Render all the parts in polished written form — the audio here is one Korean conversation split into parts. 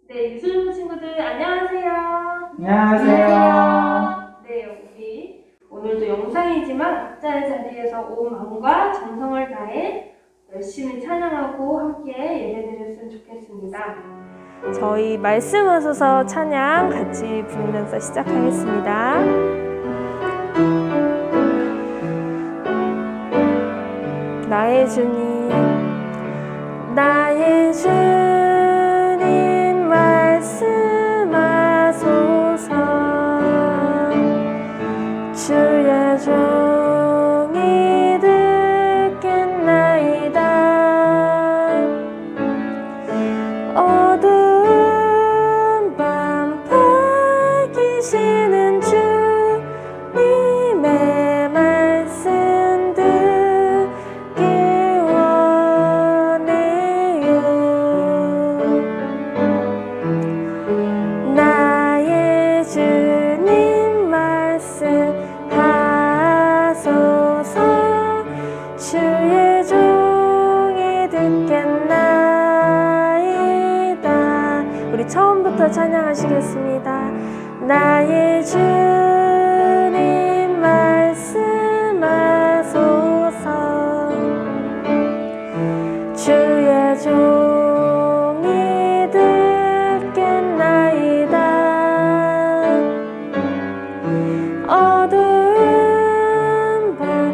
네, 유소년 친구들 안녕하세요. 안녕하세요. 네, 우리 오늘도 영상이지만 각자의 자리에서 온 마음과 정성을 다해 열심히 찬양하고 함께 예배드렸으면 좋겠습니다. 저희 말씀하셔서 찬양 같이 부르면서 시작하겠습니다. 나의 주님, 나의 주님 말씀하소서. 주의 종이 듣겠나이다. 어두운 밤 밝히시는 주님의 말씀 듣기 원해요. 나의 주님 말씀하소서. 주의 종이 듣겠나이다. 우리 처음부터 찬양하시겠습니다. 나의 주님 말씀하소서. 주의 종이 듣겠나이다. 어두운 밤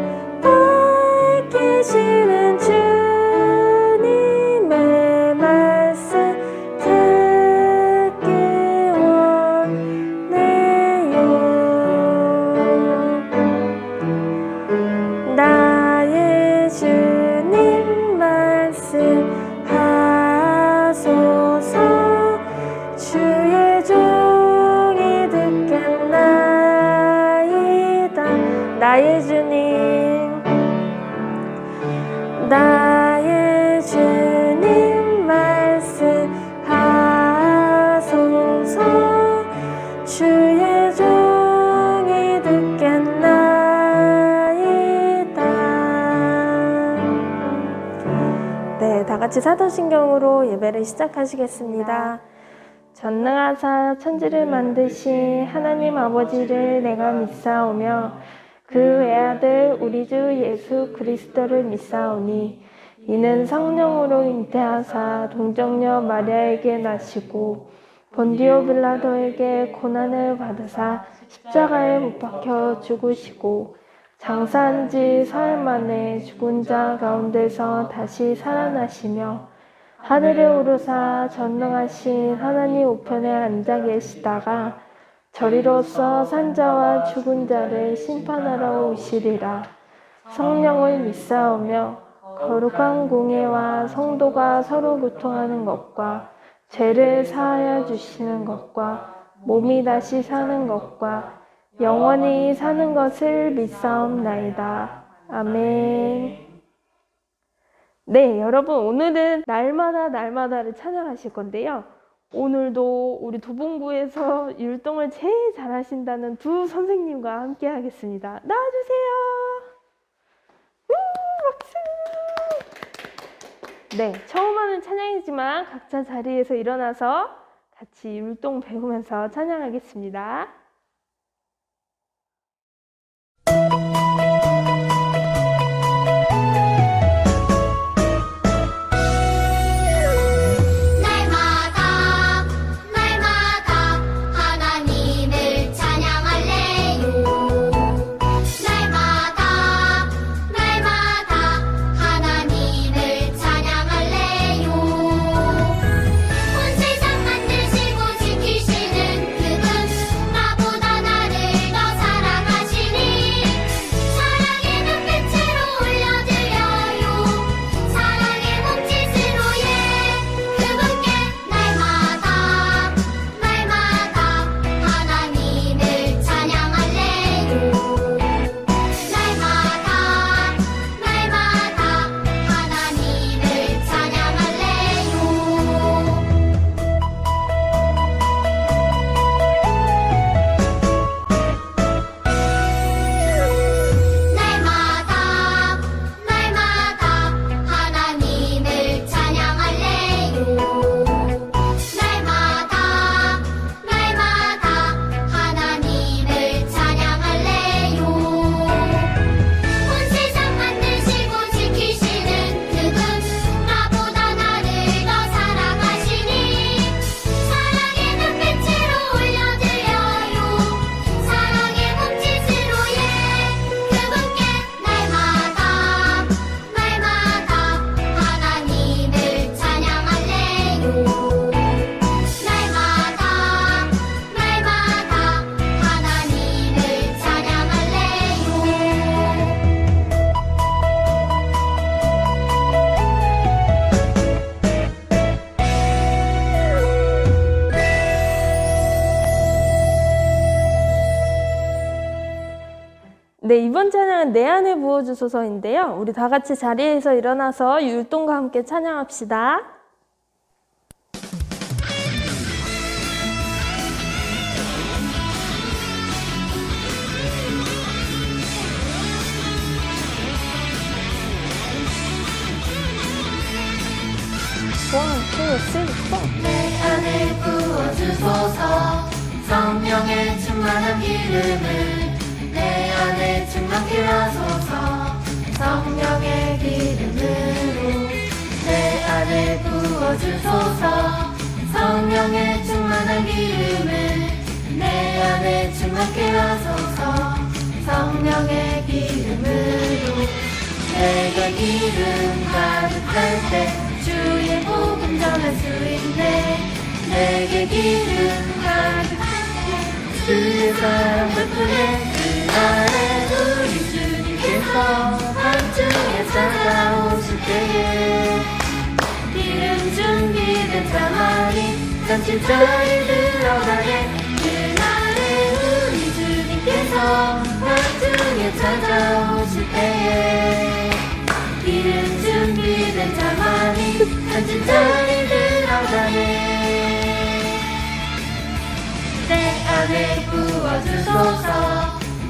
밝히시는 주님의 말씀 듣기 원해요. 나의 주님 말씀하소서. 주의 종이 듣겠나이다. 나의 주님, 나의 주님 말씀하소서. 주의 종이 듣겠나이다. 네, 다 같이 사도신경으로 예배를 시작하시겠습니다. 전능하사 천지를 만드신 하나님 아버지를 내가 믿사오며 그 외아들 우리 주 예수 그리스도를 믿사오니 이는 성령으로 잉태하사 동정녀 마리아에게 나시고 본디오 빌라도에게 고난을 받으사 십자가에 못 박혀 죽으시고 장사한 지 사흘 만에 죽은 자 가운데서 다시 살아나시며 하늘에 오르사 전능하신 하나님 우편에 앉아 계시다가 저리로서 산자와 죽은 자를 심판하러 오시리라. 성령을 믿사오며 거룩한 공예와 성도가 서로 교통하는 것과 죄를 사하여 주시는 것과 몸이 다시 사는 것과 영원히 사는 것을 믿사옵나이다. 아멘. 네, 여러분 오늘은 날마다를 찬양하실 건데요. 오늘도 우리 도봉구에서 율동을 제일 잘하신다는 두 선생님과 함께 하겠습니다. 나와주세요. 박수. 네, 처음 하는 찬양이지만 각자 자리에서 일어나서 같이 율동 배우면서 찬양하겠습니다. 온 세상 만드시고 지키시는 그분 네, 이번 찬양은 내 안에 부어주소서인데요. 우리 다 같이 자리에서 일어나서 율동과 함께 찬양합시다. 내 안에 부어주소서 성령의 충만한 기름을 내 안에 충만케 하소서 성령의 기름으로 내 안에 부어주소서 성령의 충만한 기름을 내 안에 충만케 하소서 성령의 기름으로 내게 기름 가득할 때 주의 복음 전할 수 있네 내게 기름 가득할 때 주의 사랑 베푸네 그날에 우리 주님께서 밤중에 찾아오실 때에 기름 준비된 자만이 잔치자리 들어가네 그날에 우리 주님께서 밤중에 찾아오실 때에 기름 준비된 자만이 잔치자리 들어가네 내 안에 부어주소서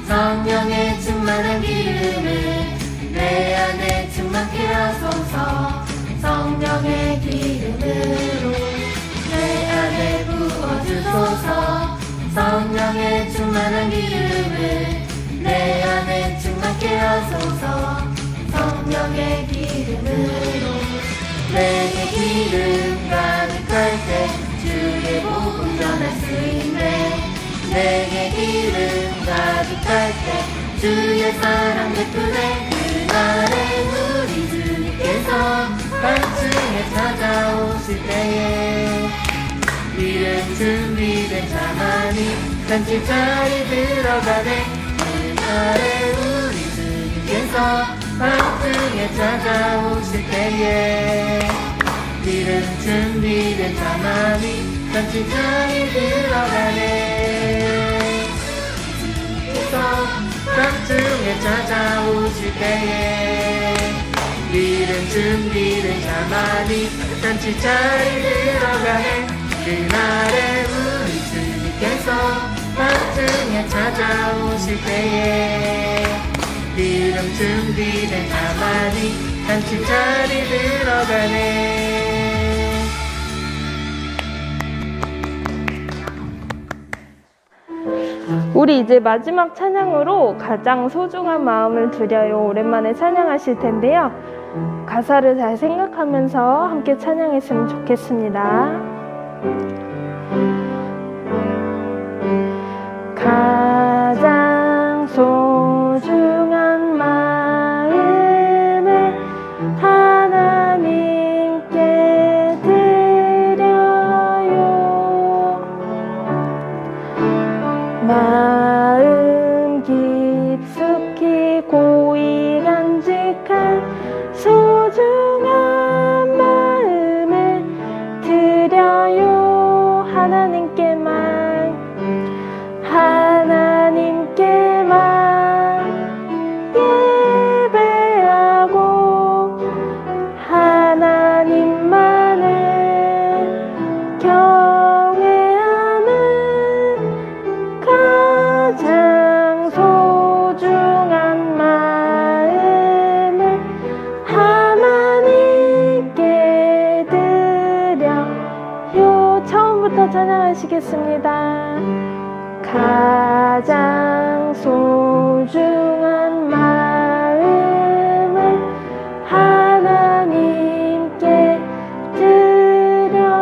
성령의 충만한 기름을 내 안에 충만케 하소서 성령의 기름으로 내 안에 부어주소서 성령의 충만한 기름을 내 안에 충만케 하소서 성령의 기름으로 내게 기름 가득할 때 주의 복음 전할 수 있네 내게 기름 가득할 때 주의 사랑 베푸네 그날에 우리 주님께서 밤중에 찾아오실 때에 기름 준비된 자만이 잔치자리 들어가네 그날에 우리 주님께서 밤중에 찾아오실 때에 기름 준비된 자만이 잔치자리 들어가네 그래서 밤중에 찾아오실 때에 기름 준비된 자만이 잔치자리 들어가네 그날에 우리 주님께서 밤중에 찾아오실 때에 기름 준비된 자만이 잔치자리 들어가네 우리 이제 마지막 찬양으로 가장 소중한 마음을 드려요. 오랜만에 찬양하실 텐데요. 가사를 잘 생각하면서 함께 찬양했으면 좋겠습니다. 가장 소중한 마음을 하나님께 드려요. 마음 깊숙이 고이 간직한 소중한 마음을 드려요. 하나님께만 예배하고 하나님만을 경외하는 가장 소중한 마음을 하나님께 드려요. 처음부터 찬양하시겠습니다. 가장 소중한 마음을 하나님께 드려요.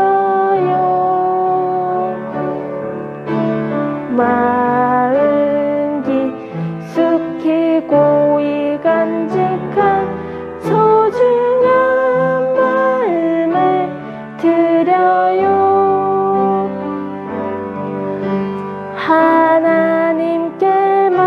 마음 깊숙이 고이 간직한 소중한 마음을 드려요. 하나님께만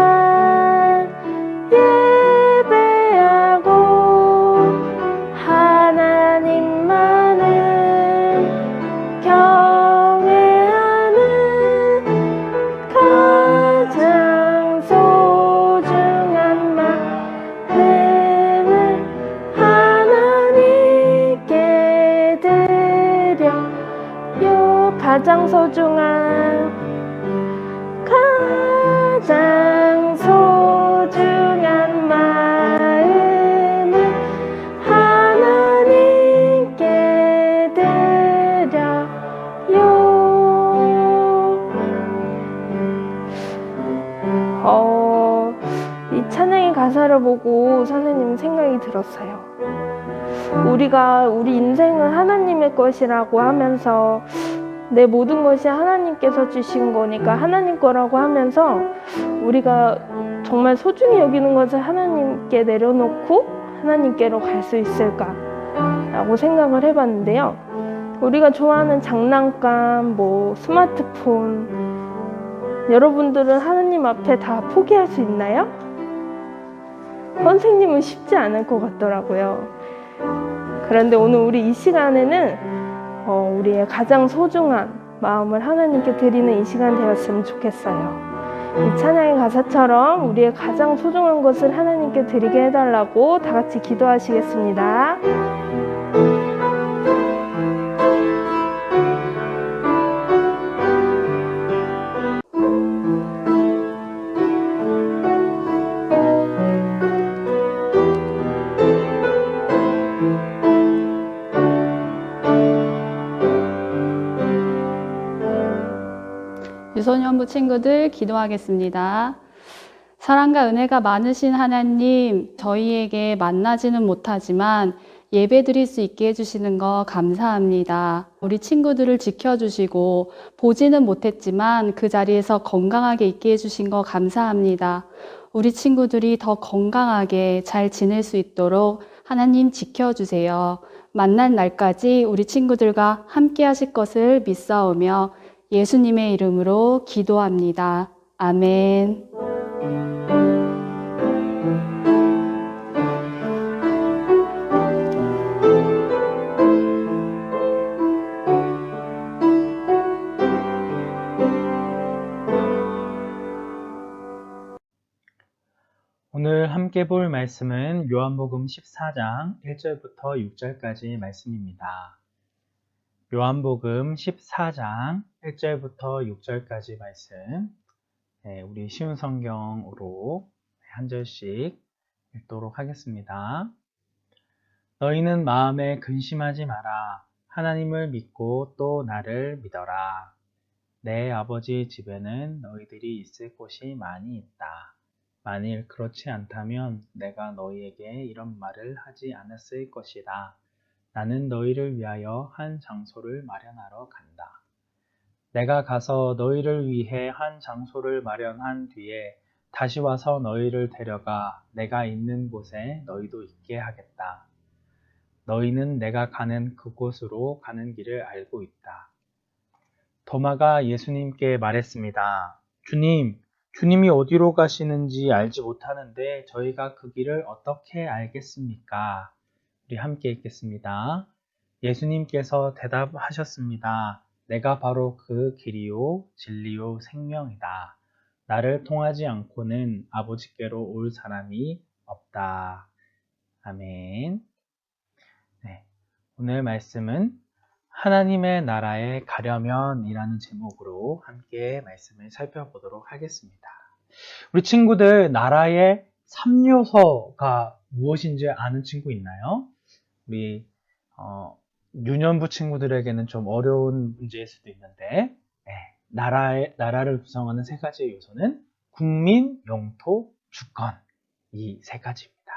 가장 소중한 마음을 하나님께 드려요. 이 찬양의 가사를 보고 선생님 생각이 들었어요. 우리가 우리 인생은 하나님의 것이라고 하면서 내 모든 것이 하나님께서 주신 거니까 하나님 거라고 하면서 우리가 정말 소중히 여기는 것을 하나님께 내려놓고 하나님께로 갈 수 있을까라고 생각을 해봤는데요. 우리가 좋아하는 장난감, 스마트폰, 여러분들은 하나님 앞에 다 포기할 수 있나요? 선생님은 쉽지 않을 것 같더라고요. 그런데 오늘 우리 이 시간에는 우리의 가장 소중한 마음을 하나님께 드리는 이 시간 되었으면 좋겠어요. 이 찬양의 가사처럼 우리의 가장 소중한 것을 하나님께 드리게 해달라고 다 같이 기도하시겠습니다. 유소년부 친구들 기도하겠습니다. 사랑과 은혜가 많으신 하나님, 저희에게 만나지는 못하지만 예배드릴 수 있게 해주시는 거 감사합니다. 우리 친구들을 지켜주시고 보지는 못했지만 그 자리에서 건강하게 있게 해주신 거 감사합니다. 우리 친구들이 더 건강하게 잘 지낼 수 있도록 하나님 지켜주세요. 만날 날까지 우리 친구들과 함께 하실 것을 믿사오며 예수님의 이름으로 기도합니다. 아멘. 오늘 함께 볼 말씀은 요한복음 14장 1절부터 6절까지 말씀입니다. 요한복음 14장 1절부터 6절까지 말씀, 우리 쉬운 성경으로 한 절씩 읽도록 하겠습니다. 너희는 마음에 근심하지 마라. 하나님을 믿고 또 나를 믿어라. 내 아버지 집에는 너희들이 있을 곳이 많이 있다. 만일 그렇지 않다면 내가 너희에게 이런 말을 하지 않았을 것이다. 나는 너희를 위하여 한 장소를 마련하러 간다. 내가 가서 너희를 위해 한 장소를 마련한 뒤에 다시 와서 너희를 데려가 내가 있는 곳에 너희도 있게 하겠다. 너희는 내가 가는 그곳으로 가는 길을 알고 있다. 도마가 예수님께 말했습니다. 주님이 어디로 가시는지 알지 못하는데 저희가 그 길을 어떻게 알겠습니까? 우리 함께 읽겠습니다. 예수님께서 대답하셨습니다. 내가 바로 그 길이요, 진리요, 생명이다. 나를 통하지 않고는 아버지께로 올 사람이 없다. 아멘. 네, 오늘 말씀은 하나님의 나라에 가려면이라는 제목으로 함께 말씀을 살펴보도록 하겠습니다. 우리 친구들 나라의 3요소가 무엇인지 아는 친구 있나요? 우리 유년부 친구들에게는 좀 어려운 문제일 수도 있는데 나라를 구성하는 세 가지의 요소는 국민, 영토, 주권 이 세 가지입니다.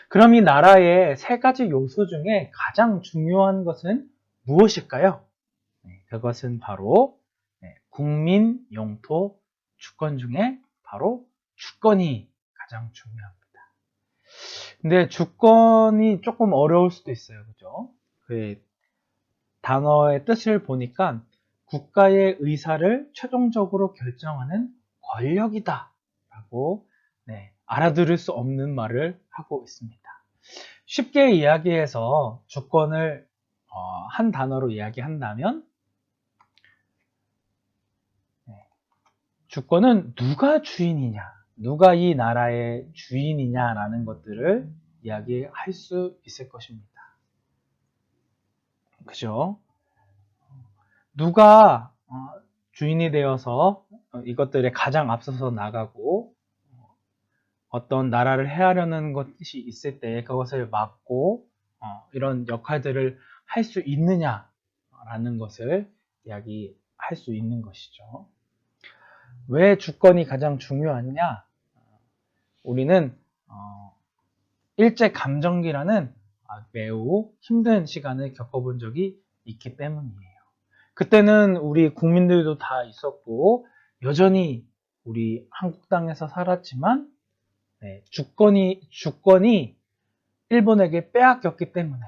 그럼 이 나라의 세 가지 요소 중에 가장 중요한 것은 무엇일까요? 그것은 바로 국민, 영토, 주권 중에 바로 주권이 가장 중요합니다. 근데 주권이 조금 어려울 수도 있어요. 그죠? 그 단어의 뜻을 보니까 국가의 의사를 최종적으로 결정하는 권력이다 라고 알아들을 수 없는 말을 하고 있습니다. 쉽게 이야기해서 주권을 한 단어로 이야기한다면 주권은 누가 주인이냐, 누가 이 나라의 주인이냐라는 것들을 이야기할 수 있을 것입니다. 그죠? 누가 주인이 되어서 이것들에 가장 앞서서 나가고 어떤 나라를 해하려는 것이 있을 때 그것을 막고 이런 역할들을 할 수 있느냐라는 것을 이야기할 수 있는 것이죠. 왜 주권이 가장 중요하냐? 우리는 일제 감정기라는 매우 힘든 시간을 겪어본 적이 있기 때문이에요. 그때는 우리 국민들도 다 있었고 여전히 우리 한국 땅에서 살았지만 주권이 일본에게 빼앗겼기 때문에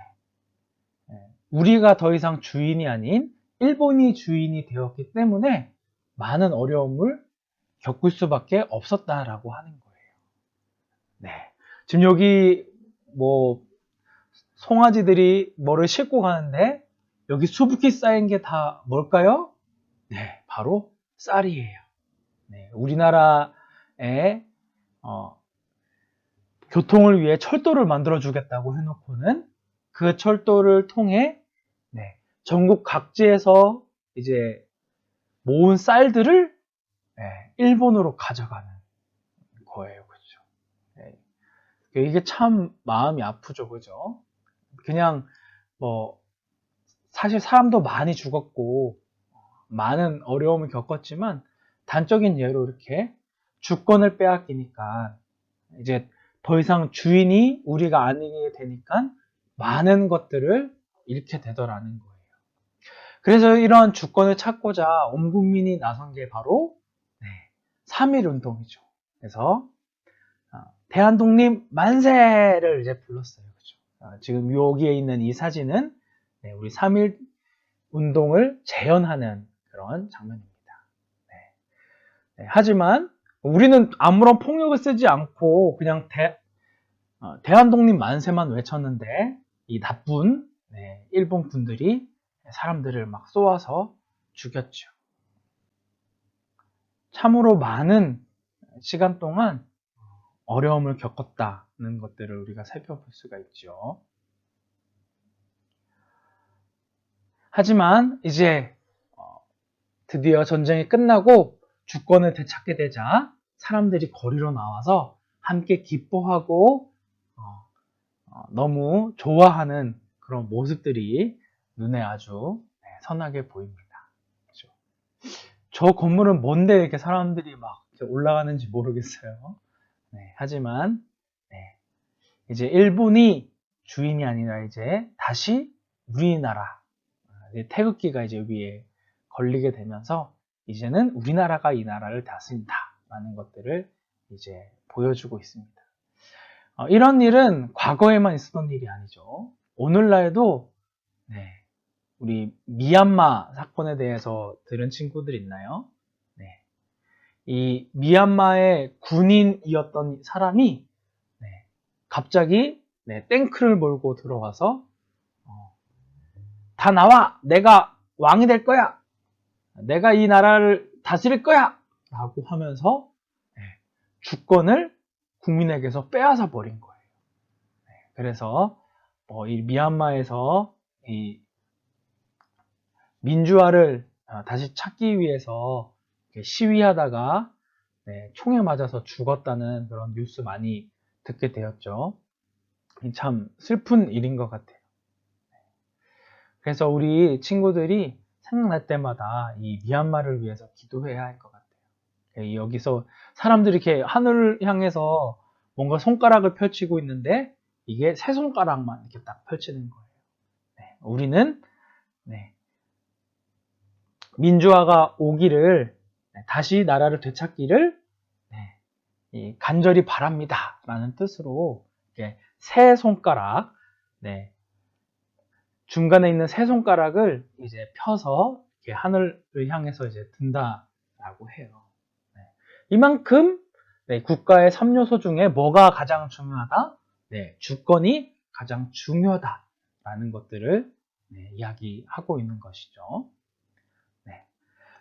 우리가 더 이상 주인이 아닌 일본이 주인이 되었기 때문에 많은 어려움을 겪을 수밖에 없었다라고 하는 거예요. 네. 지금 여기 뭐 송아지들이 뭐를 싣고 가는데 여기 수북히 쌓인 게 다 뭘까요? 네, 바로 쌀이에요. 네, 우리나라에 교통을 위해 철도를 만들어 주겠다고 해놓고는 그 철도를 통해 전국 각지에서 이제 모은 쌀들을 일본으로 가져가는 거예요. 그죠? 이게 참 마음이 아프죠. 그죠? 그냥 뭐 사실 사람도 많이 죽었고 많은 어려움을 겪었지만 단적인 예로 이렇게 주권을 빼앗기니까 이제 더 이상 주인이 우리가 아니게 되니까 많은 것들을 잃게 되더라는 거예요. 그래서 이런 주권을 찾고자 온 국민이 나선 게 바로 3.1 운동이죠. 그래서 대한독립 만세를 이제 불렀어요. 그죠? 지금 여기에 있는 이 사진은 우리 3.1 운동을 재현하는 그런 장면입니다. 하지만 우리는 아무런 폭력을 쓰지 않고 그냥 대한독립 만세만 외쳤는데 이 나쁜 일본 군들이 사람들을 막 쏘아서 죽였죠. 참으로 많은 시간 동안 어려움을 겪었다는 것들을 우리가 살펴볼 수가 있죠. 하지만 이제 드디어 전쟁이 끝나고 주권을 되찾게 되자 사람들이 거리로 나와서 함께 기뻐하고 너무 좋아하는 그런 모습들이 눈에 아주 선하게 보입니다. 그렇죠? 저 건물은 뭔데 이렇게 사람들이 막 올라가는지 모르겠어요. 하지만 이제 일본이 주인이 아니라 이제 다시 우리나라 태극기가 이제 위에 걸리게 되면서 이제는 우리나라가 이 나라를 다스린다라는 것들을 이제 보여주고 있습니다. 이런 일은 과거에만 있었던 일이 아니죠. 오늘날에도 우리 미얀마 사건에 대해서 들은 친구들 있나요? 이 미얀마의 군인이었던 사람이 갑자기 탱크를 몰고 들어와서 다 나와! 내가 왕이 될 거야! 내가 이 나라를 다스릴 거야! 라고 하면서 주권을 국민에게서 빼앗아 버린 거예요. 그래서 이 미얀마에서 이 민주화를 다시 찾기 위해서 시위하다가 총에 맞아서 죽었다는 그런 뉴스 많이 듣게 되었죠. 참 슬픈 일인 것 같아요. 그래서 우리 친구들이 생각날 때마다 이 미얀마를 위해서 기도해야 할 것 같아요. 여기서 사람들이 이렇게 하늘을 향해서 뭔가 손가락을 펼치고 있는데 이게 세 손가락만 이렇게 딱 펼치는 거예요. 우리는 민주화가 오기를 다시 나라를 되찾기를 간절히 바랍니다 라는 뜻으로 세 손가락 중간에 있는 세 손가락을 이제 펴서 이렇게 하늘을 향해서 이제 든다라고 해요. 이만큼 국가의 3요소 중에 뭐가 가장 중요하다? 주권이 가장 중요하다라는 것들을 이야기하고 있는 것이죠.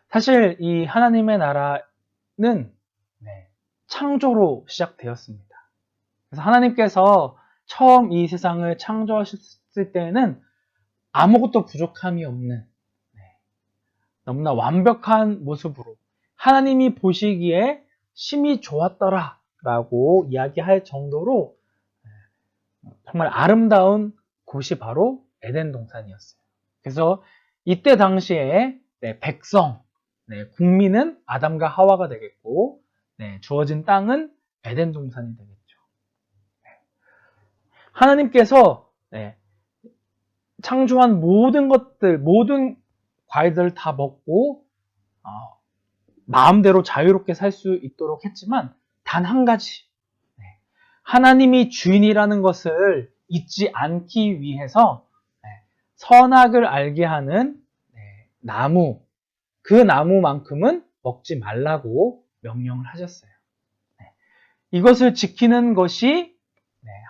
사실 이 하나님의 나라는 창조로 시작되었습니다. 그래서 하나님께서 처음 이 세상을 창조하셨을 때에는 아무것도 부족함이 없는 너무나 완벽한 모습으로 하나님이 보시기에 심히 좋았더라 라고 이야기할 정도로 정말 아름다운 곳이 바로 에덴 동산이었어요. 그래서 이때 당시에 백성, 국민은 아담과 하와가 되겠고 주어진 땅은 에덴 동산이 되겠죠. 하나님께서 창조한 모든 것들, 모든 과일들을 다 먹고 마음대로 자유롭게 살 수 있도록 했지만 단 한 가지, 하나님이 주인이라는 것을 잊지 않기 위해서 선악을 알게 하는 나무, 그 나무만큼은 먹지 말라고 명령을 하셨어요. 이것을 지키는 것이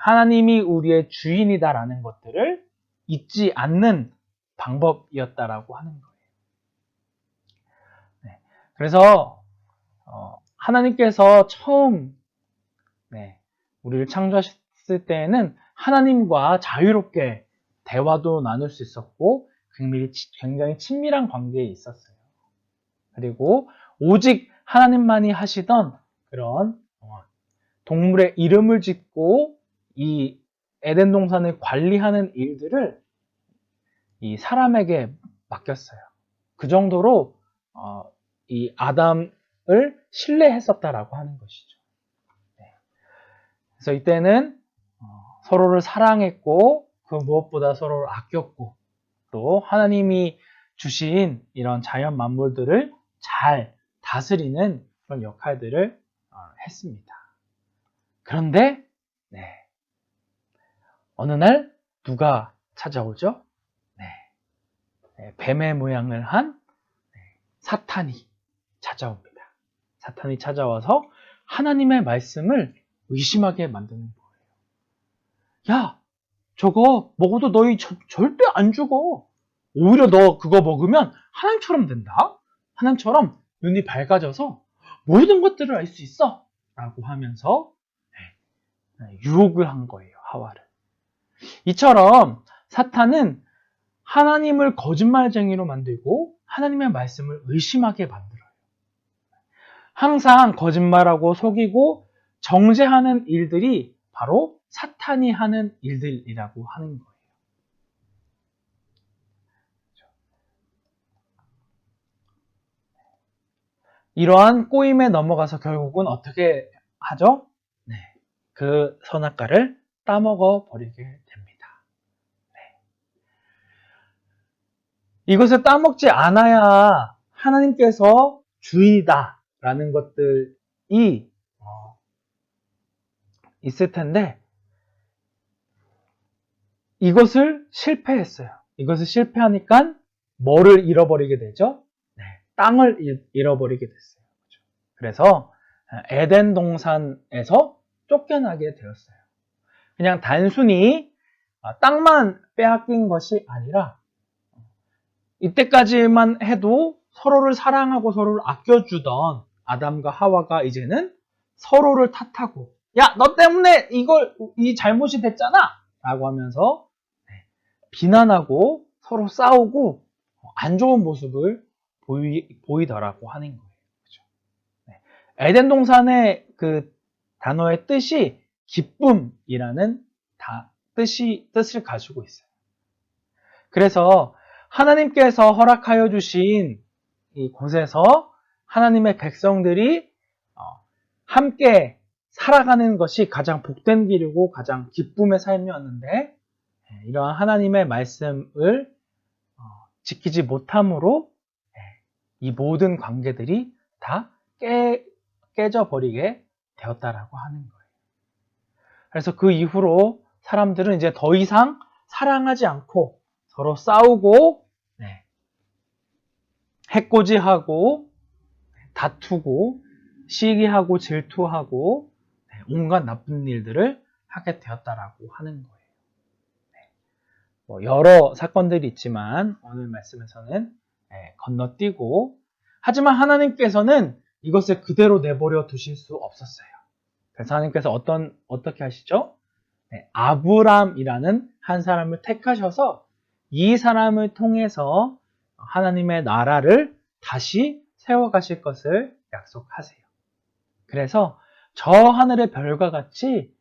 하나님이 우리의 주인이다라는 것들을 잊지 않는 방법이었다라고 하는 거예요. 그래서 하나님께서 처음 우리를 창조하셨을 때에는 하나님과 자유롭게 대화도 나눌 수 있었고 굉장히 친밀한 관계에 있었어요. 그리고 오직 하나님만이 하시던 그런 동물의 이름을 짓고 이 에덴 동산을 관리하는 일들을 이 사람에게 맡겼어요. 그 정도로 이 아담을 신뢰했었다라고 하는 것이죠. 그래서 이때는 서로를 사랑했고 그 무엇보다 서로를 아꼈고 또 하나님이 주신 이런 자연 만물들을 잘 다스리는 그런 역할들을 했습니다. 그런데 어느 날 누가 찾아오죠? 뱀의 모양을 한 사탄이 찾아옵니다. 사탄이 찾아와서 하나님의 말씀을 의심하게 만드는 거예요. 야, 저거 먹어도 너희 절대 안 죽어. 오히려 너 그거 먹으면 하나님처럼 된다. 하나님처럼 눈이 밝아져서 모든 것들을 알 수 있어. 라고 하면서 유혹을 한 거예요, 하와를. 이처럼 사탄은 하나님을 거짓말쟁이로 만들고 하나님의 말씀을 의심하게 만들어요. 항상 거짓말하고 속이고 정죄하는 일들이 바로 사탄이 하는 일들이라고 하는 거예요. 이러한 꼬임에 넘어가서 결국은 어떻게 하죠? 그 선악과를 따먹어 버리게 됩니다. 이것을 따먹지 않아야 하나님께서 주인이다 라는 것들이 있을 텐데 이것을 실패했어요. 이것을 실패하니까 뭐를 잃어버리게 되죠? 땅을 잃어버리게 됐어요. 그래서 에덴 동산에서 쫓겨나게 되었어요. 그냥 단순히 땅만 빼앗긴 것이 아니라 이때까지만 해도 서로를 사랑하고 서로를 아껴주던 아담과 하와가 이제는 서로를 탓하고 야, 너 때문에 이 잘못이 됐잖아 라고 하면서 비난하고 서로 싸우고 안 좋은 모습을 보이더라고 하는 거예요. 그렇죠? 에덴 동산의 그 단어의 뜻이 기쁨이라는 뜻을 가지고 있어요. 그래서 하나님께서 허락하여 주신 이 곳에서 하나님의 백성들이 함께 살아가는 것이 가장 복된 길이고 가장 기쁨의 삶이었는데 이러한 하나님의 말씀을 지키지 못함으로 이 모든 관계들이 다 깨져버리게 되었다라고 하는 거예요. 그래서 그 이후로 사람들은 이제 더 이상 사랑하지 않고 서로 싸우고 해코지하고 다투고 시기하고 질투하고 온갖 나쁜 일들을 하게 되었다라고 하는 거예요. 여러 사건들이 있지만 오늘 말씀에서는 건너뛰고 하지만 하나님께서는 이것을 그대로 내버려 두실 수 없었어요. 그래서 하나님께서 어떻게 하시죠? 아브람이라는 한 사람을 택하셔서 이 사람을 통해서 하나님의 나라를 다시 세워가실 것을 약속하세요. 그래서 저 하늘의 별과 같이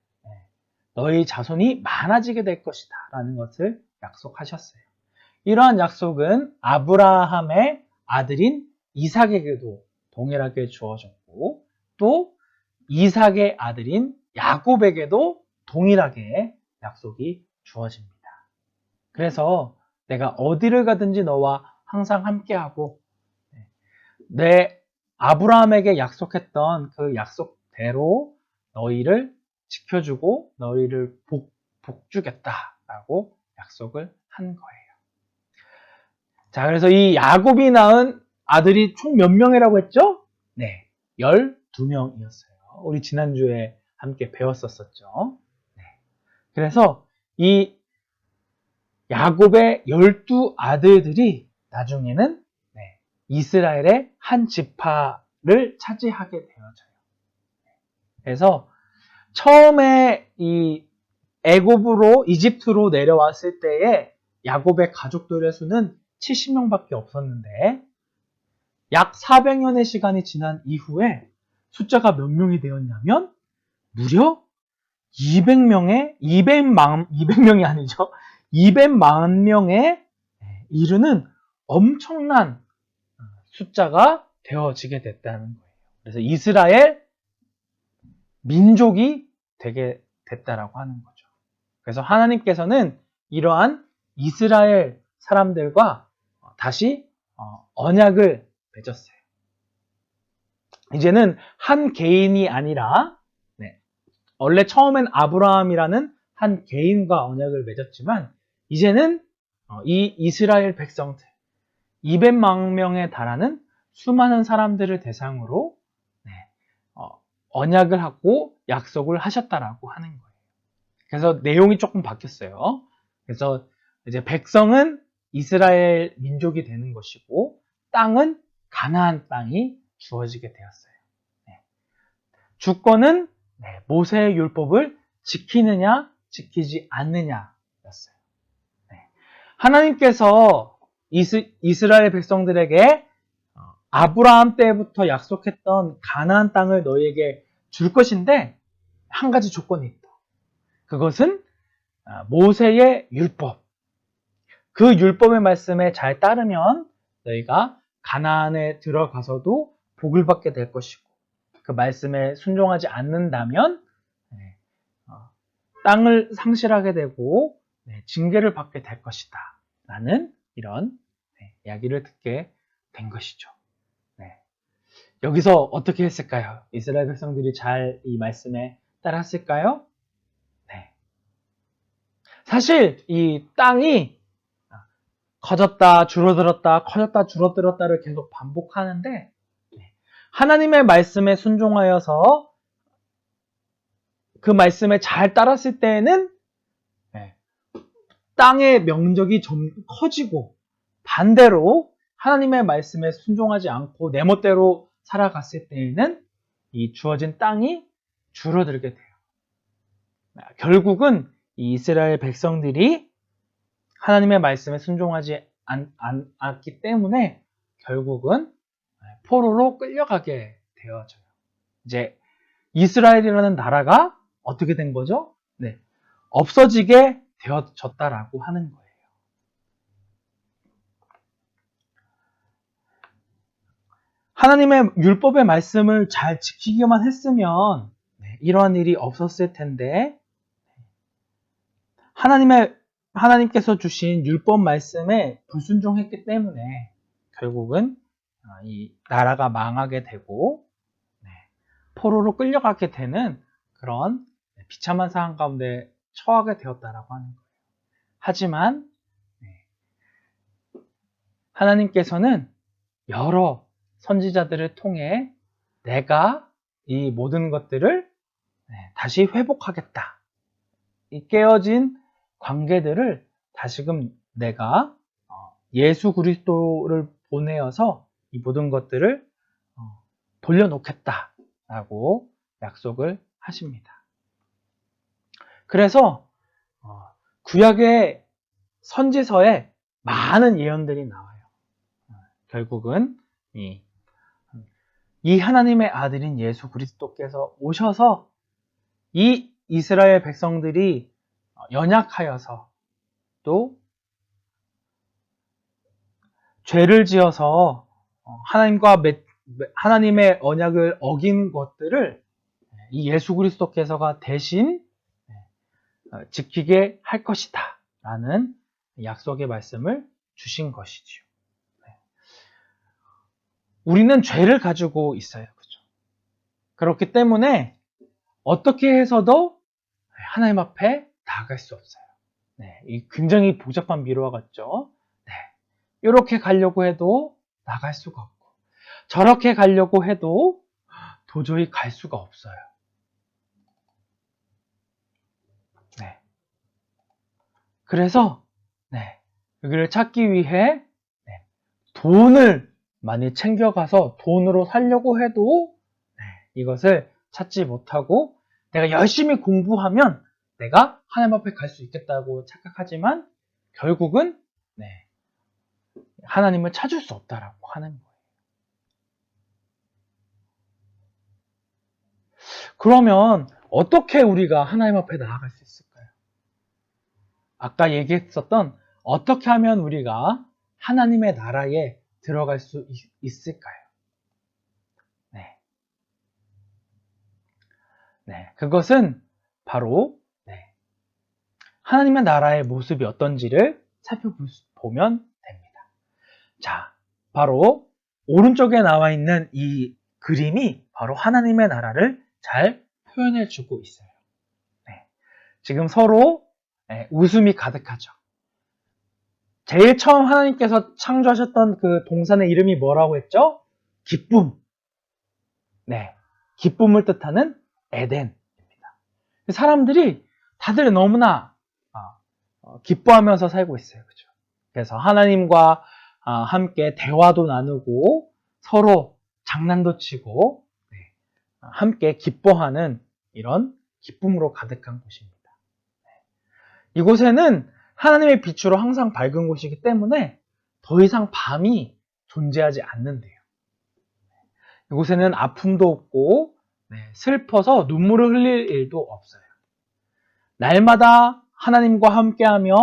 너희 자손이 많아지게 될 것이다 라는 것을 약속하셨어요. 이러한 약속은 아브라함의 아들인 이삭에게도 동일하게 주어졌고 또 이삭의 아들인 야곱에게도 동일하게 약속이 주어집니다. 그래서 내가 어디를 가든지 너와 항상 함께하고 내 아브라함에게 약속했던 그 약속대로 너희를 지켜주고 너희를 복주겠다라고 약속을 한 거예요. 자, 그래서 이 야곱이 낳은 아들이 총 몇 명이라고 했죠? 네, 12명이었어요. 우리 지난주에 함께 배웠었죠. 네. 그래서 이 야곱의 12아들들이 나중에는 이스라엘의 한 지파를 차지하게 되어져요. 그래서 처음에 이 애굽으로 이집트로 내려왔을 때에 야곱의 가족들의 수는 70명밖에 없었는데 약 400년의 시간이 지난 이후에 숫자가 몇 명이 되었냐면 무려 200명이 아니죠. 200만 명에 이르는 엄청난 숫자가 되어지게 됐다는 거예요. 그래서 이스라엘 민족이 되게 됐다라고 하는 거죠. 그래서 하나님께서는 이러한 이스라엘 사람들과 다시 언약을 맺었어요. 이제는 한 개인이 아니라 원래 처음엔 아브라함이라는 한 개인과 언약을 맺었지만 이제는 이 이스라엘 백성들 200만 명에 달하는 수많은 사람들을 대상으로 언약을 하고 약속을 하셨다라고 하는 거예요. 그래서 내용이 조금 바뀌었어요. 그래서 이제 백성은 이스라엘 민족이 되는 것이고 땅은 가나안 땅이 주어지게 되었어요. 주권은 모세의 율법을 지키느냐 지키지 않느냐였어요. 하나님께서 이스라엘 백성들에게 아브라함 때부터 약속했던 가나안 땅을 너희에게 줄 것인데 한 가지 조건이 있다. 그것은 모세의 율법. 그 율법의 말씀에 잘 따르면 너희가 가나안에 들어가서도 복을 받게 될 것이고 그 말씀에 순종하지 않는다면 땅을 상실하게 되고 징계를 받게 될 것이다. 라는 이런 이야기를 듣게 된 것이죠. 여기서 어떻게 했을까요? 이스라엘 백성들이 잘 이 말씀에 따랐을까요? 사실 이 땅이 커졌다 줄어들었다 커졌다 줄어들었다를 계속 반복하는데 하나님의 말씀에 순종하여서 그 말씀에 잘 따랐을 때에는 땅의 면적이 좀 커지고 반대로 하나님의 말씀에 순종하지 않고 내 멋대로 살아갔을 때에는 이 주어진 땅이 줄어들게 돼요. 결국은 이 이스라엘 백성들이 하나님의 말씀에 순종하지 않았기 때문에 결국은 포로로 끌려가게 되어져요. 이제 이스라엘이라는 나라가 어떻게 된 거죠? 없어지게 되어졌다라고 하는 거예요. 하나님의 율법의 말씀을 잘 지키기만 했으면 이러한 일이 없었을 텐데 하나님께서 주신 율법 말씀에 불순종했기 때문에 결국은 이 나라가 망하게 되고 포로로 끌려가게 되는 그런 비참한 상황 가운데 처하게 되었다라고 하는 거예요. 하지만 하나님께서는 여러 선지자들을 통해 내가 이 모든 것들을 다시 회복하겠다. 이 깨어진 관계들을 다시금 내가 예수 그리스도를 보내어서 이 모든 것들을 돌려놓겠다라고 약속을 하십니다. 그래서 구약의 선지서에 많은 예언들이 나와요. 결국은 이 하나님의 아들인 예수 그리스도께서 오셔서 이 이스라엘 백성들이 연약하여서 또 죄를 지어서 하나님의 언약을 어긴 것들을 이 예수 그리스도께서가 대신 지키게 할 것이다 라는 약속의 말씀을 주신 것이지요. 우리는 죄를 가지고 있어요. 그죠? 그렇기 때문에 어떻게 해서도 하나님 앞에 나아갈 수 없어요. 이 굉장히 복잡한 미로와 같죠? 이렇게 가려고 해도 나갈 수가 없고, 저렇게 가려고 해도 도저히 갈 수가 없어요. 그래서 여기를 찾기 위해 돈을 많이 챙겨가서 돈으로 살려고 해도 이것을 찾지 못하고, 내가 열심히 공부하면 내가 하나님 앞에 갈 수 있겠다고 착각하지만 결국은 하나님을 찾을 수 없다라고 하는 거예요. 그러면 어떻게 우리가 하나님 앞에 나아갈 수 있을까요? 아까 얘기했었던 어떻게 하면 우리가 하나님의 나라에 들어갈 수 있을까요? 그것은 바로 하나님의 나라의 모습이 어떤지를 살펴보면 됩니다. 자, 바로 오른쪽에 나와 있는 이 그림이 바로 하나님의 나라를 잘 표현해 주고 있어요. 지금 서로 웃음이 가득하죠. 제일 처음 하나님께서 창조하셨던 그 동산의 이름이 뭐라고 했죠? 기쁨. 기쁨을 뜻하는 에덴입니다. 사람들이 다들 너무나 기뻐하면서 살고 있어요. 그죠? 그래서 하나님과 함께 대화도 나누고 서로 장난도 치고 함께 기뻐하는 이런 기쁨으로 가득한 곳입니다. 이곳에는 하나님의 빛으로 항상 밝은 곳이기 때문에 더 이상 밤이 존재하지 않는데요. 이곳에는 아픔도 없고 슬퍼서 눈물을 흘릴 일도 없어요. 날마다 하나님과 함께하며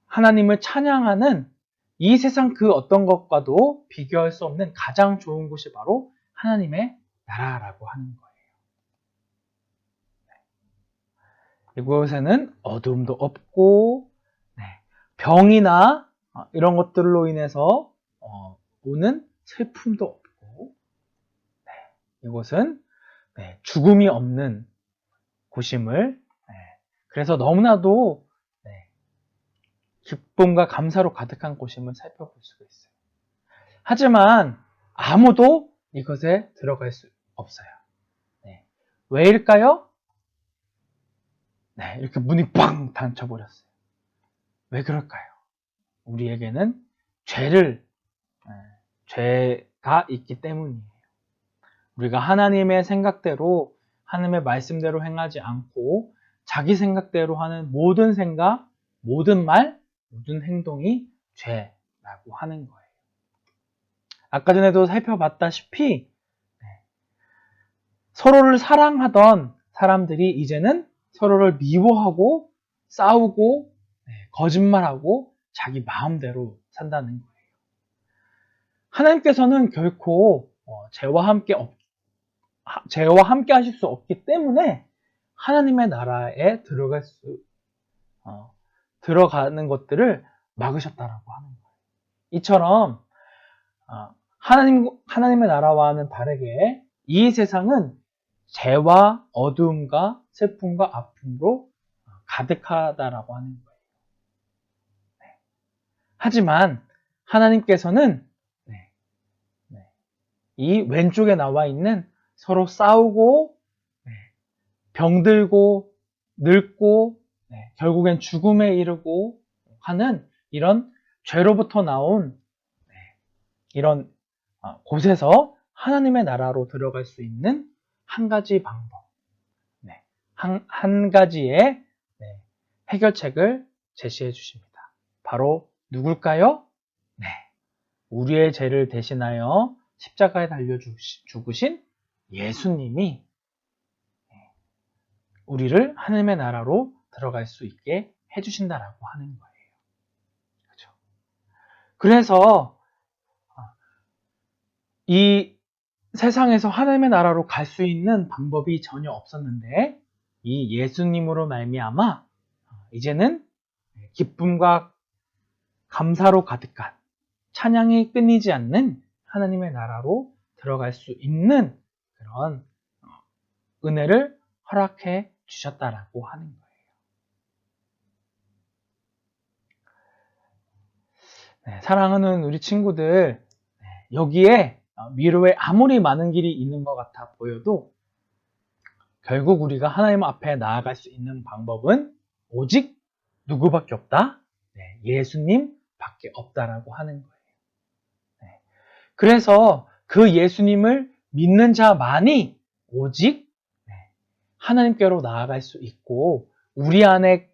하나님을 찬양하는 이 세상 그 어떤 것과도 비교할 수 없는 가장 좋은 곳이 바로 하나님의 나라라고 하는 거예요. 이곳에는 어두움도 없고 병이나 이런 것들로 인해서 오는 슬픔도 없고 이곳은 죽음이 없는 곳임을 그래서 너무나도 기쁨과 감사로 가득한 곳임을 살펴볼 수가 있어요. 하지만 아무도 이것에 들어갈 수 없어요. 왜일까요? 이렇게 문이 빵 닫혀버렸어요. 왜 그럴까요? 우리에게는 죄가 있기 때문이에요. 우리가 하나님의 생각대로, 하나님의 말씀대로 행하지 않고 자기 생각대로 하는 모든 생각, 모든 말, 모든 행동이 죄라고 하는 거예요. 아까 전에도 살펴봤다시피 서로를 사랑하던 사람들이 이제는 서로를 미워하고 싸우고 거짓말하고 자기 마음대로 산다는 거예요. 하나님께서는 결코 죄와 함께 하실 수 없기 때문에 하나님의 나라에 들어가는 것들을 막으셨다라고 하는 거예요. 이처럼 하나님의 나라와는 다르게 이 세상은 죄와 어두움과 슬픔과 아픔으로 가득하다라고 하는 거예요. 하지만 하나님께서는 이 왼쪽에 나와 있는 서로 싸우고 병들고 늙고 결국엔 죽음에 이르고 하는 이런 죄로부터 나온 이런 곳에서 하나님의 나라로 들어갈 수 있는 한 가지 방법, 한 가지의 해결책을 제시해 주십니다. 바로 누굴까요? 우리의 죄를 대신하여 십자가에 달려 죽으신 예수님이 우리를 하나님의 나라로 들어갈 수 있게 해주신다라고 하는 거예요. 그렇죠? 그래서 이 세상에서 하나님의 나라로 갈 수 있는 방법이 전혀 없었는데 이 예수님으로 말미암아 이제는 기쁨과 감사로 가득한 찬양이 끊이지 않는 하나님의 나라로 들어갈 수 있는 그런 은혜를 허락해 주셨다라고 하는 거예요. 네, 사랑하는 우리 친구들, 여기에 미로에 아무리 많은 길이 있는 것 같아 보여도 결국 우리가 하나님 앞에 나아갈 수 있는 방법은 오직 누구밖에 없다? 네, 예수님 밖에 없다라고 하는 거예요. 네, 그래서 그 예수님을 믿는 자만이 오직 하나님께로 나아갈 수 있고 우리 안에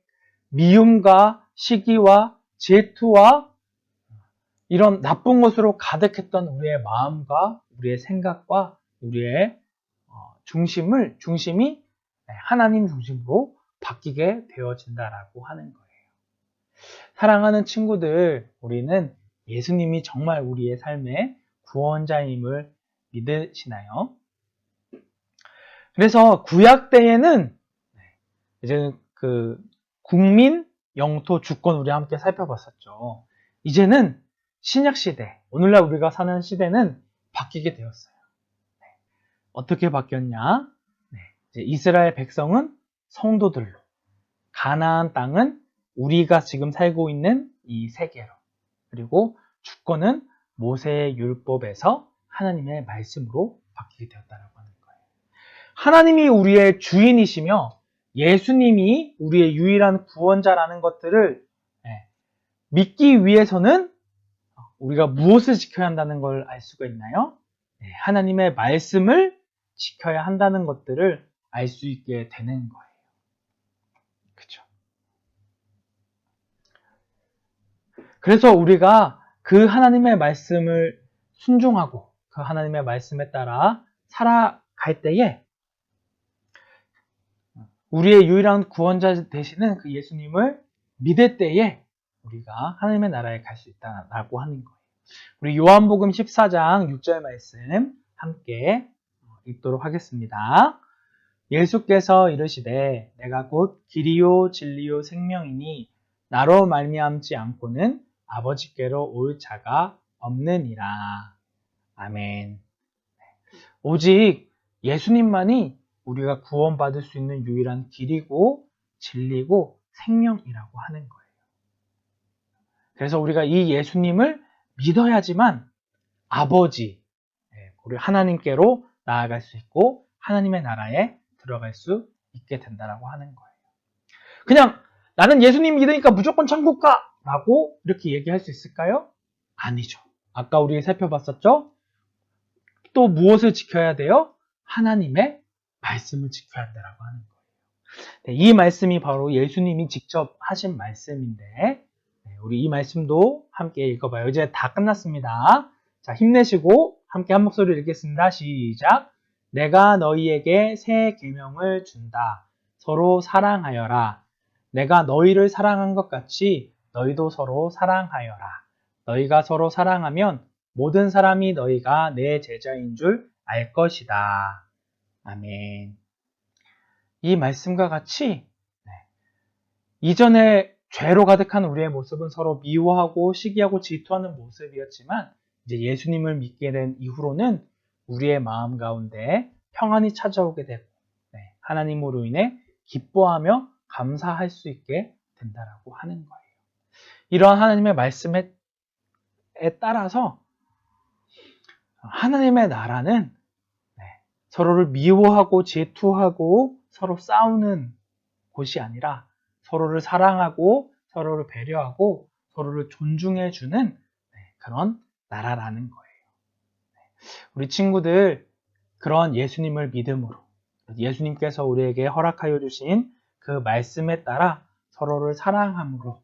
미움과 시기와 질투와 이런 나쁜 것으로 가득했던 우리의 마음과 우리의 생각과 우리의 중심이 하나님 중심으로 바뀌게 되어진다라고 하는 거예요. 사랑하는 친구들, 우리는 예수님이 정말 우리의 삶의 구원자임을 믿으시나요? 그래서 구약 때에는 이제 그 국민, 영토, 주권 우리 함께 살펴봤었죠. 이제는 신약 시대, 오늘날 우리가 사는 시대는 바뀌게 되었어요. 어떻게 바뀌었냐? 이제 이스라엘 백성은 성도들로, 가나안 땅은 우리가 지금 살고 있는 이 세계로, 그리고 주권은 모세의 율법에서 하나님의 말씀으로 바뀌게 되었다라고 하는 거예요. 하나님이 우리의 주인이시며 예수님이 우리의 유일한 구원자라는 것들을 믿기 위해서는 우리가 무엇을 지켜야 한다는 걸 알 수가 있나요? 하나님의 말씀을 지켜야 한다는 것들을 알 수 있게 되는 거예요. 그렇죠? 그래서 우리가 그 하나님의 말씀을 순종하고 그 하나님의 말씀에 따라 살아갈 때에 우리의 유일한 구원자 되시는 그 예수님을 믿을 때에 우리가 하나님의 나라에 갈 수 있다라고 하는 거예요. 우리 요한복음 14장 6절 말씀 함께 읽도록 하겠습니다. 예수께서 이르시되 내가 곧 길이요 진리요 생명이니 나로 말미암지 않고는 아버지께로 올 자가 없느니라. 아멘. 오직 예수님만이 우리가 구원받을 수 있는 유일한 길이고 진리고 생명이라고 하는 거예요. 그래서 우리가 이 예수님을 믿어야지만 아버지, 우리 하나님께로 나아갈 수 있고 하나님의 나라에 들어갈 수 있게 된다라고 하는 거예요. 그냥 나는 예수님 믿으니까 무조건 천국 가! 라고 이렇게 얘기할 수 있을까요? 아니죠. 아까 우리 살펴봤었죠? 또 무엇을 지켜야 돼요? 하나님의 말씀을 지켜야 한다라고 하는 거예요. 네, 이 말씀이 바로 예수님이 직접 하신 말씀인데 우리 이 말씀도 함께 읽어봐요. 이제 다 끝났습니다. 자, 힘내시고 함께 한 목소리로 읽겠습니다. 시작. 내가 너희에게 새 계명을 준다. 서로 사랑하여라. 내가 너희를 사랑한 것 같이 너희도 서로 사랑하여라. 너희가 서로 사랑하면 모든 사람이 너희가 내 제자인 줄 알 것이다. 아멘. 이 말씀과 같이 이전에 죄로 가득한 우리의 모습은 서로 미워하고 시기하고 질투하는 모습이었지만 이제 예수님을 믿게 된 이후로는 우리의 마음 가운데 평안이 찾아오게 되고 하나님으로 인해 기뻐하며 감사할 수 있게 된다라고 하는 거예요. 이러한 하나님의 말씀에 따라서 하나님의 나라는 서로를 미워하고 질투하고 서로 싸우는 곳이 아니라 서로를 사랑하고 서로를 배려하고 서로를 존중해주는 그런 나라라는 거예요. 우리 친구들 그런 예수님을 믿음으로 예수님께서 우리에게 허락하여 주신 그 말씀에 따라 서로를 사랑함으로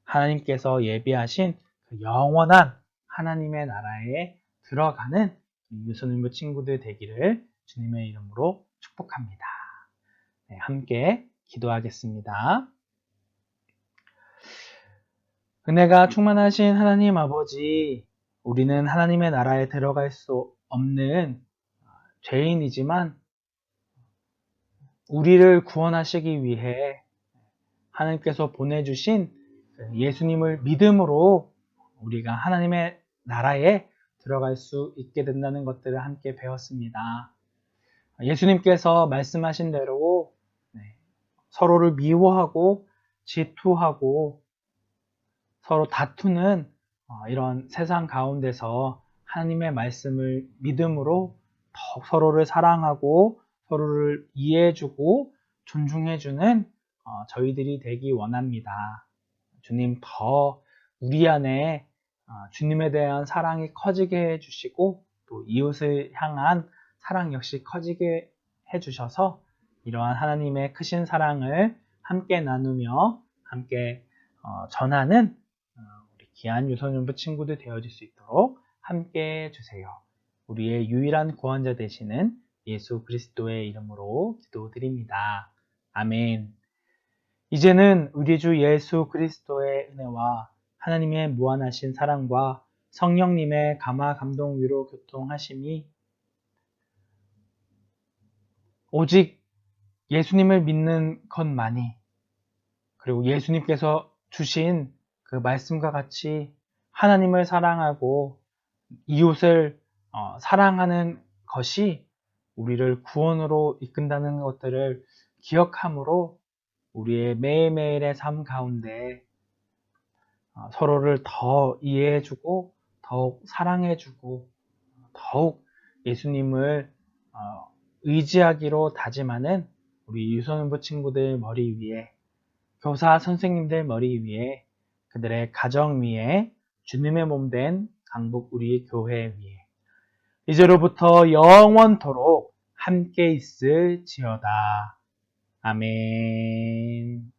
하나님께서 예비하신 그 영원한 하나님의 나라에 들어가는 유소년부 친구들 되기를 주님의 이름으로 축복합니다. 네, 함께 기도하겠습니다. 은혜가 충만하신 하나님 아버지, 우리는 하나님의 나라에 들어갈 수 없는 죄인이지만 우리를 구원하시기 위해 하나님께서 보내주신 예수님을 믿음으로 우리가 하나님의 나라에 들어갈 수 있게 된다는 것들을 함께 배웠습니다. 예수님께서 말씀하신 대로 서로를 미워하고 질투하고 서로 다투는 이런 세상 가운데서 하나님의 말씀을 믿음으로 더욱 서로를 사랑하고 서로를 이해해주고 존중해주는 저희들이 되기 원합니다. 주님 더 우리 안에 주님에 대한 사랑이 커지게 해주시고 또 이웃을 향한 사랑 역시 커지게 해주셔서 이러한 하나님의 크신 사랑을 함께 나누며 함께 전하는 우리 귀한 유소년부 친구들 되어질 수 있도록 함께 해주세요. 우리의 유일한 구원자 되시는 예수 그리스도의 이름으로 기도드립니다. 아멘. 이제는 우리 주 예수 그리스도의 은혜와 하나님의 무한하신 사랑과 성령님의 감화 감동 위로 교통하심이 오직 예수님을 믿는 것만이 그리고 예수님께서 주신 그 말씀과 같이 하나님을 사랑하고 이웃을 사랑하는 것이 우리를 구원으로 이끈다는 것들을 기억함으로 우리의 매일매일의 삶 가운데 서로를 더 이해해주고 더욱 사랑해주고 더욱 예수님을 의지하기로 다짐하는 우리 유소년부 친구들 머리 위에 교사 선생님들 머리 위에 그들의 가정 위에 주님의 몸된 강북 우리 교회 위에 이제로부터 영원토록 함께 있을지어다. 아멘.